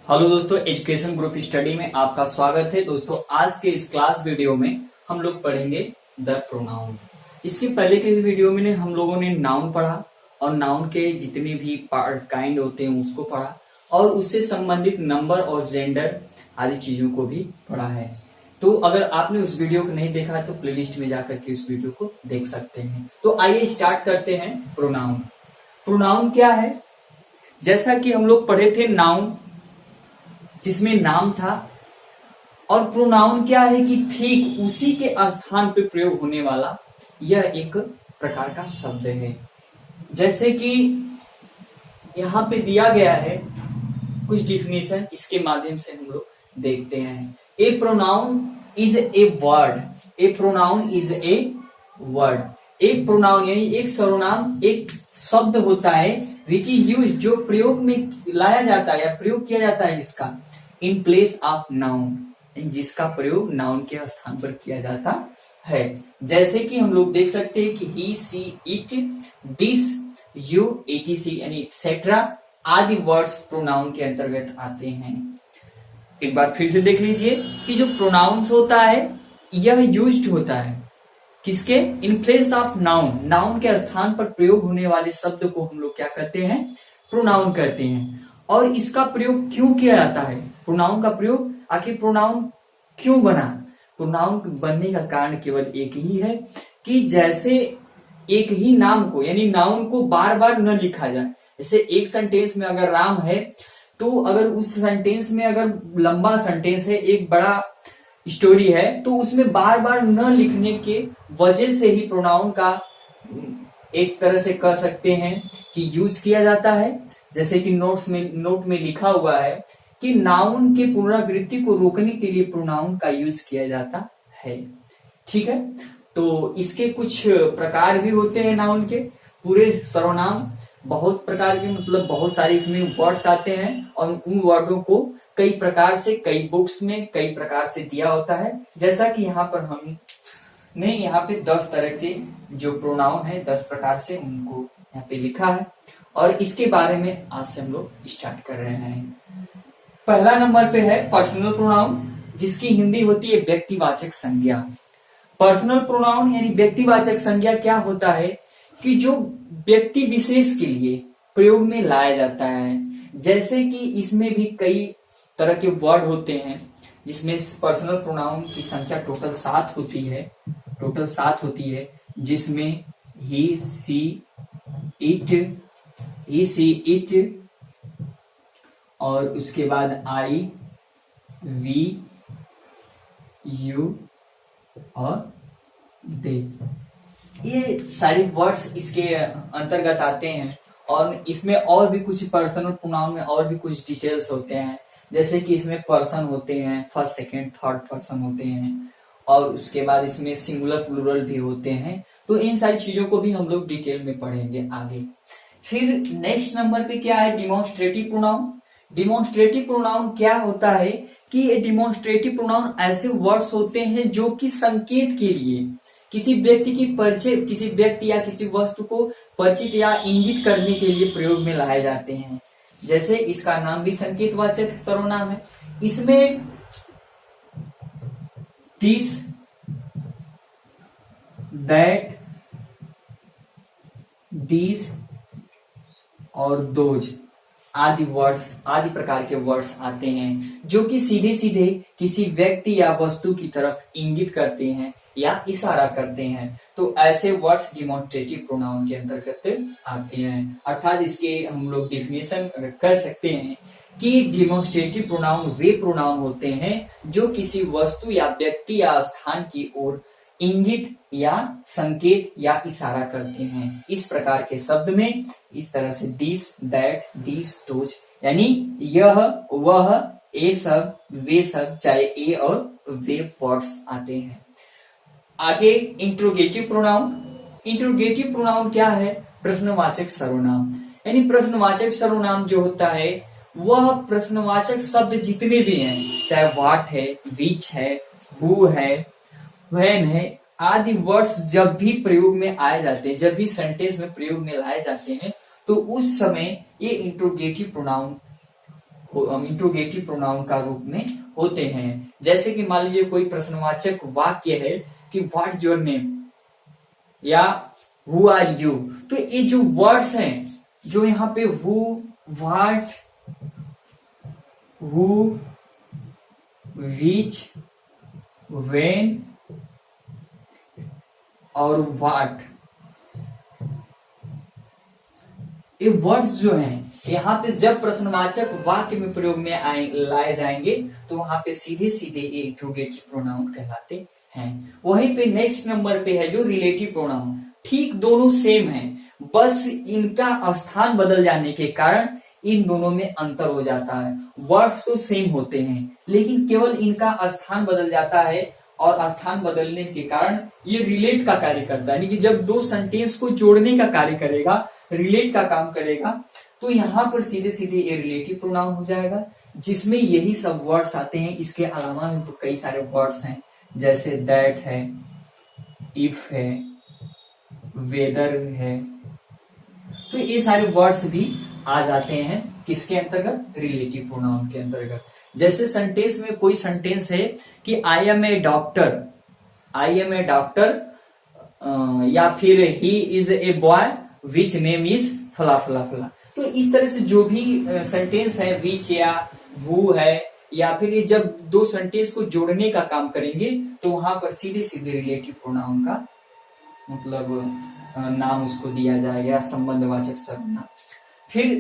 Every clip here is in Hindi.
हेलो दोस्तों, एजुकेशन ग्रुप स्टडी में आपका स्वागत है। दोस्तों आज के इस क्लास वीडियो में हम लोग पढ़ेंगे द प्रोनाउन। इसके पहले के वीडियो में हम लोगों ने नाउन पढ़ा और नाउन के जितने भी पार्ट काइंड होते हैं उसको पढ़ा और उससे संबंधित नंबर और जेंडर आदि चीजों को भी पढ़ा है। तो अगर आपने उस वीडियो को नहीं देखा तो प्लेलिस्ट में जाकर के उस वीडियो को देख सकते हैं। तो आइए स्टार्ट करते हैं। प्रोनाउन प्रोनाउन क्या है? जैसा कि हम लोग पढ़े थे नाउन जिसमें नाम था, और प्रोनाउन क्या है कि ठीक उसी के स्थान पर प्रयोग होने वाला यह एक प्रकार का शब्द है। जैसे कि यहां पे दिया गया है कुछ डिफिनेशन, इसके माध्यम से हम लोग देखते हैं। A pronoun is a word. A pronoun is a word. एक प्रोनाउन यानी एक सर्वनाम एक शब्द होता है विच इज यूज, जो प्रयोग में लाया जाता है या प्रयोग किया जाता है जिसका इन प्लेस ऑफ नाउन, जिसका प्रयोग नाउन के स्थान पर किया जाता है। जैसे कि हम लोग देख सकते हैं कि ही, सी, इट, दिस, यू, एटीसी यानी एक्सेट्रा आदि वर्ड्स प्रोनाउन के अंतर्गत आते हैं। एक बार फिर से देख लीजिए कि जो प्रोनाउंस होता है यह यूज्ड होता है किसके? In place of noun. Noun के स्थान पर प्रयोग होने वाले शब्द को हम लोग क्या कहते हैं? प्रोनाउन कहते हैं। और इसका प्रयोग क्यों किया जाता है? प्रोनाउन का प्रयोग आखिर प्रोनाउन क्यों बना? प्रोनाउन बनने का कारण केवल एक ही है कि जैसे एक ही नाम को यानी नाउन को बार बार न लिखा जाए। जैसे एक सेंटेंस में अगर राम है तो अगर उस सेंटेंस में अगर लंबा सेंटेंस है, एक बड़ा स्टोरी है, तो उसमें बार बार न लिखने के वजह से ही प्रोनाउन का एक तरह से कह सकते हैं कि यूज किया जाता है। जैसे कि नोट में लिखा हुआ है कि नाउन के पुनरावृत्ति को रोकने के लिए प्रोनाउन का यूज किया जाता है। ठीक है, तो इसके कुछ प्रकार भी होते हैं नाउन के। पूरे सर्वनाम बहुत प्रकार के, मतलब बहुत सारे इसमें वर्ड्स आते हैं और उन वर्डों को कई प्रकार से कई बुक्स में कई प्रकार से दिया होता है। जैसा कि यहाँ पर हमने यहाँ पे 10 तरह के जो प्रोनाउन है 10 प्रकार से उनको यहाँ पे लिखा है और इसके बारे में आज से हम लोग स्टार्ट कर रहे हैं। पहला नंबर पे है पर्सनल प्रोनाउन, जिसकी हिंदी होती है व्यक्तिवाचक संज्ञा। पर्सनल प्रोनाउन यानी व्यक्तिवाचक संज्ञा क्या होता है कि जो व्यक्ति विशेष के लिए प्रयोग में लाया जाता है। जैसे कि इसमें भी कई तरह के वर्ड होते हैं जिसमें पर्सनल प्रोनाउन की संख्या टोटल 7 होती है, जिसमें ही, सी, इट और उसके बाद आई, वी, यू और दे। ये सारे वर्ड्स इसके अंतर्गत आते हैं और इसमें और भी कुछ पर्सनल प्रोनाउन में और भी कुछ डिटेल्स होते हैं। जैसे कि इसमें पर्सन होते हैं, फर्स्ट, सेकंड, थर्ड पर्सन होते हैं और उसके बाद इसमें सिंगुलर प्लूरल भी होते हैं। तो इन सारी चीजों को भी हम लोग डिटेल में पढ़ेंगे आगे। फिर नेक्स्ट नंबर पे क्या है? Demonstrative pronoun. डिमॉन्स्ट्रेटिव प्रोनाउन क्या होता है कि डिमॉन्स्ट्रेटिव प्रोनाउन ऐसे वर्ड्स होते हैं जो कि संकेत के लिए किसी व्यक्ति या किसी वस्तु को परिचित या इंगित करने के लिए प्रयोग में लाए जाते हैं। जैसे इसका नाम भी संकेतवाचक सर्वनाम है। इसमें दिस, दैट, दीज और दोज आदि प्रकार के वर्ड्स आते हैं जो कि सीधे सीधे किसी व्यक्ति या वस्तु की तरफ इंगित करते हैं या इशारा करते हैं। तो ऐसे वर्ड्स डिमॉन्स्ट्रेटिव प्रोनाउन के अंतर्गत आते हैं। अर्थात इसके हम लोग डिफिनेशन कर सकते हैं कि डिमॉन्स्ट्रेटिव प्रोनाउन वे प्रोनाउन होते हैं जो किसी वस्तु या व्यक्ति या स्थान की ओर इंगित या संकेत या इशारा करते हैं। इस प्रकार के शब्द में इस तरह से दिस, दैट, दीज, दोज यानी यह, वह, ये सब, वे सब, चाहे ए और वे वर्ड्स आते हैं। आगे इंट्रोगेटिव प्रोनाउन। इंट्रोगेटिव प्रोनाउन क्या है? प्रश्नवाचक सर्वनाम। यानी प्रश्नवाचक सर्वनाम जो होता है वह प्रश्नवाचक शब्द जितने भी हैं, चाहे व्हाट है, विच है, हु है, व्हेन है आदि वर्ड्स जब भी प्रयोग में आए जाते हैं, जब भी सेंटेंस में प्रयोग में लाए जाते हैं, तो उस समय ये इंट्रोगेटिव प्रोनाउन इंट्रोगेटिव प्रोनाउन का रूप में होते हैं। जैसे कि मान लीजिए कोई प्रश्नवाचक वाक्य है कि व्हाट योर नेम या हु आर यू, तो ये जो वर्ड्स हैं, जो यहाँ पे who, what, who, which, when और व्हाट, ये वर्ड्स जो हैं यहाँ पे जब प्रश्नवाचक वाक्य में प्रयोग में लाए जाएंगे तो वहां पे सीधे सीधे ये इंट्रोगेटिव प्रोनाउन कहलाते हैं। वहीं पे नेक्स्ट नंबर पे है जो रिलेटिव प्रोनाउन। ठीक दोनों सेम है, बस इनका स्थान बदल जाने के कारण इन दोनों में अंतर हो जाता है। वर्ड्स तो सेम होते हैं लेकिन केवल इनका स्थान बदल जाता है, और स्थान बदलने के कारण ये रिलेट का कार्य करता है। यानी कि जब दो सेंटेंस को जोड़ने का कार्य करेगा, रिलेट का काम करेगा, तो यहाँ पर सीधे सीधे ये रिलेटिव प्रोनाउन हो जाएगा, जिसमें यही सब वर्ड्स आते हैं। इसके अलावा भी तो कई सारे वर्ड्स हैं, जैसे दैट है, इफ है, वेदर है, तो ये सारे वर्ड्स भी आ जाते हैं किसके अंतर्गत? रिलेटिव प्रोनाउन के अंतर्गत। जैसे सेंटेंस में कोई सेंटेंस है कि I am a doctor, I am a doctor, या फिर he is a boy which name is फला फला फला। तो इस तरह से जो भी सेंटेंस है, विच या वो है, या फिर ये जब दो सेंटेंस को जोड़ने का काम करेंगे तो वहां पर सीधे सीधे रिलेटिव प्रोनाउन का मतलब नाम उसको दिया जाएगा, संबंधवाचक सर्वनाम। फिर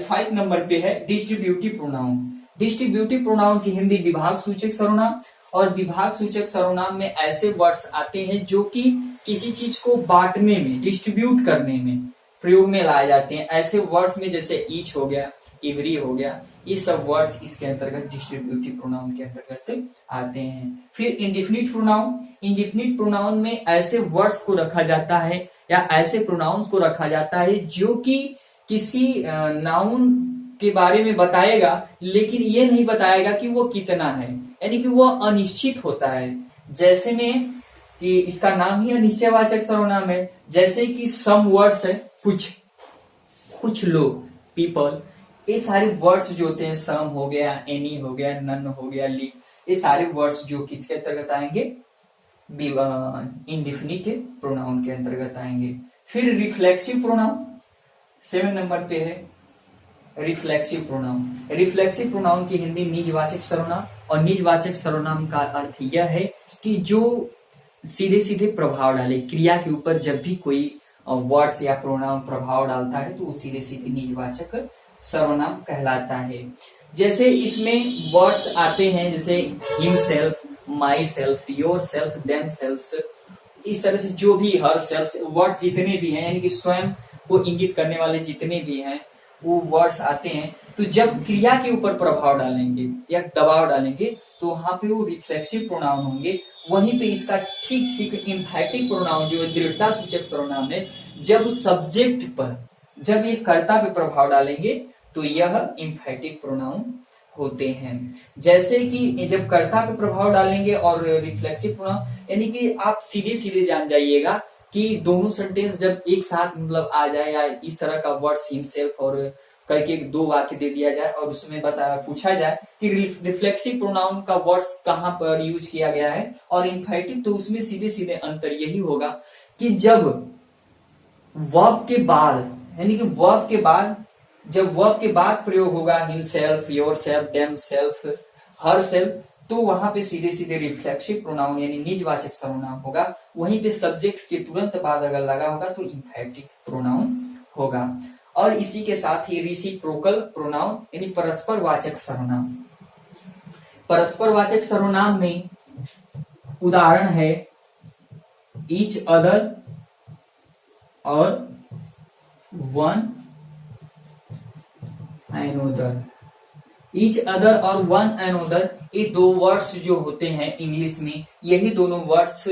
5 नंबर पे है डिस्ट्रीब्यूटिव प्रोनाउन। डिस्ट्रीब्यूटिव प्रोनाउन की हिंदी विभाग सूचक सर्वनाम, और विभाग सूचक सर्वनाम में ऐसे वर्ड्स आते हैं जो कि किसी चीज को बांटने में, डिस्ट्रीब्यूट करने में प्रयोग में लाए जाते हैं। ऐसे वर्ड्स में जैसे ईच हो गया, एवरी हो गया, ये सब वर्ड्स इसके अंतर्गत डिस्ट्रीब्यूटिव प्रोनाउन के अंतर्गत आते हैं। फिर इंडेफिनिट प्रोनाउन। इंडेफिनिट प्रोनाउन में ऐसे वर्ड्स को रखा जाता है या ऐसे प्रोनाउंस को रखा जाता है जो कि किसी नाउन के बारे में बताएगा, लेकिन ये नहीं बताएगा कि वो कितना है, यानी कि वो अनिश्चित होता है। जैसे में कि इसका नाम ही अनिश्चयवाचक सर्वनाम है, जैसे कि सम वर्ड्स है, कुछ लोग, पीपल, ये सारे वर्ड्स जो होते हैं, सम हो गया, एनी हो गया, नन हो गया, लीक, ये सारे वर्ड्स जो किसके अंतर्गत आएंगे? इंडेफिनिट प्रोनाउन के अंतर्गत आएंगे। फिर रिफ्लेक्सिव प्रोनाउन 7 नंबर पे है रिफ्लेक्सिव प्रोनाउन। रिफ्लेक्सिव प्रोनाउन की हिंदी निजवाचक सर्वनाम, और निजवाचक सर्वनाम का अर्थ यह है कि जो सीधे सीधे प्रभाव डाले, क्रिया के ऊपर जब भी कोई वर्ड्स या प्रोनाउन प्रभाव डालता है तो वो सीधे सीधे निजवाचक सर्वनाम कहलाता है। जैसे इसमें वर्ड्स आते हैं जैसे himself, my self, your self, them self, इस तरह से जो भी हर सेल्फ वर्ड जितने भी हैं, यानी कि स्वयं को इंगित करने वाले जितने भी हैं वो वर्ड्स आते हैं। तो जब क्रिया के ऊपर प्रभाव डालेंगे या दबाव डालेंगे तो वहां पे वो रिफ्लेक्सिव प्रोनाउन होंगे। वहीं पे इसका ठीक ठीक एम्फैटिक प्रोनाउन जो दृढ़ता सूचक सर्वनाम है, जब सब्जेक्ट पर, जब ये कर्ता पे प्रभाव डालेंगे तो यह एम्फैटिक प्रोनाउन होते हैं। जैसे कि जब कर्ता पे प्रभाव डालेंगे और रिफ्लेक्सिव प्रोनाउन, यानी कि आप सीधे सीधे जान जाइएगा कि दोनों सेंटेंस जब एक साथ मतलब आ जाए या इस तरह का वर्ड्स हिमसेल्फ और करके दो वाक्य दे दिया जाए और उसमें पूछा जाए कि रिफ्लेक्सिव प्रोनाउन का वर्ड्स कहां पर यूज किया गया है और एम्फैटिक, तो उसमें सीधे सीधे अंतर यही होगा कि जब वर्ब के बाद, यानी कि वर्ब के बाद, जब वर्ब के बाद प्रयोग होगा हिमसेल्फ, योरसेल्फ, देमसेल्फ, हरसेल्फ, तो वहां पे सीधे सीधे रिफ्लेक्सिव प्रोनाउन यानी निजवाचक सर्वनाम होगा। वहीं पे सब्जेक्ट के तुरंत बाद अगर लगा होगा तो एम्फैटिक प्रोनाउन होगा। और इसी के साथ ही रेसिप्रोकल प्रोनाउन यानी परस्पर वाचक सर्वनाम। परस्पर वाचक सर्वनाम में उदाहरण है ईच अदर और वन एनोदर। ईच अदर और वन एनोदर, ये दो वर्ड्स जो होते हैं इंग्लिश में, यही दोनों वर्ड्स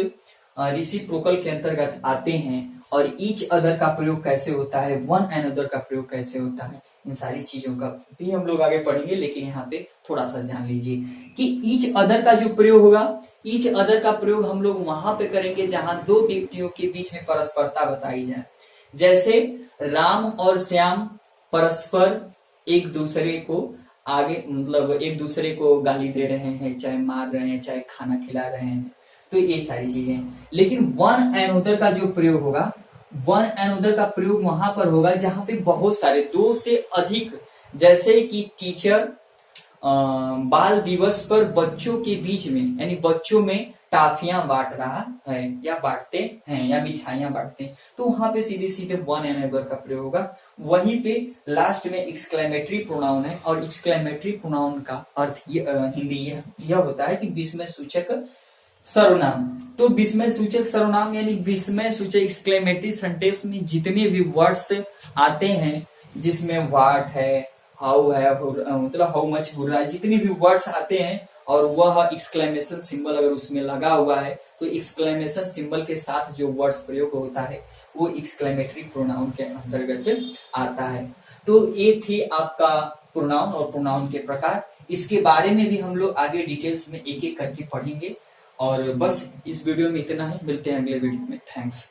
रेसिप्रोकल के अंतर्गत आते हैं। और ईच अदर का प्रयोग कैसे होता है, वन एनोदर का प्रयोग कैसे होता है, इन सारी चीजों का भी हम लोग आगे पढ़ेंगे, लेकिन यहाँ पे थोड़ा सा जान लीजिए कि ईच अदर का जो प्रयोग होगा, ईच अदर का प्रयोग हम लोग वहां पे करेंगे जहां दो व्यक्तियों के बीच में परस्परता बताई जाए। जैसे राम और श्याम परस्पर एक दूसरे को आगे मतलब एक दूसरे को गाली दे रहे हैं, चाहे मार रहे हैं, चाहे खाना खिला रहे हैं, तो ये सारी चीजें। लेकिन वन एनोदर का जो प्रयोग होगा, वन एनोदर का प्रयोग वहां पर होगा जहां पे बहुत सारे, दो से अधिक, जैसे कि टीचर बाल दिवस पर बच्चों के बीच में, यानी बच्चों में टाफियां बांट रहा है या बांटते हैं या मिठाइयां बांटते हैं, तो वहां पे सीधे सीधे वन एनोदर का प्रयोग होगा। वहीं पे लास्ट में एक्सक्लेमेटरी प्रोनाउन है, और एक्सक्लेमेटरी प्रोनाउन का अर्थ हिंदी यह होता है कि विस्मय सूचक सर्वनाम। तो विस्मय सूचक सर्वनाम यानी विस्मय सूचक एक्सक्लेमेटरी सेंटेंस में जितने भी वर्ड्स आते हैं, जिसमें व्हाट है, हाउ है, मतलब हाउ मच हुर्रा, जितने भी वर्ड्स आते हैं और वह एक्सक्लेमेशन सिंबल अगर उसमें लगा हुआ है, तो एक्सक्लेमेशन सिंबल के साथ जो वर्ड्स प्रयोग होता है वो एक्सक्लेमेटरी प्रोनाउन के अंतर्गत आता है। तो ये थी आपका प्रोनाउन और प्रोनाउन के प्रकार। इसके बारे में भी हम लोग आगे डिटेल्स में एक एक करके पढ़ेंगे। और बस इस वीडियो में इतना ही, मिलते हैं अगले वीडियो में। थैंक्स।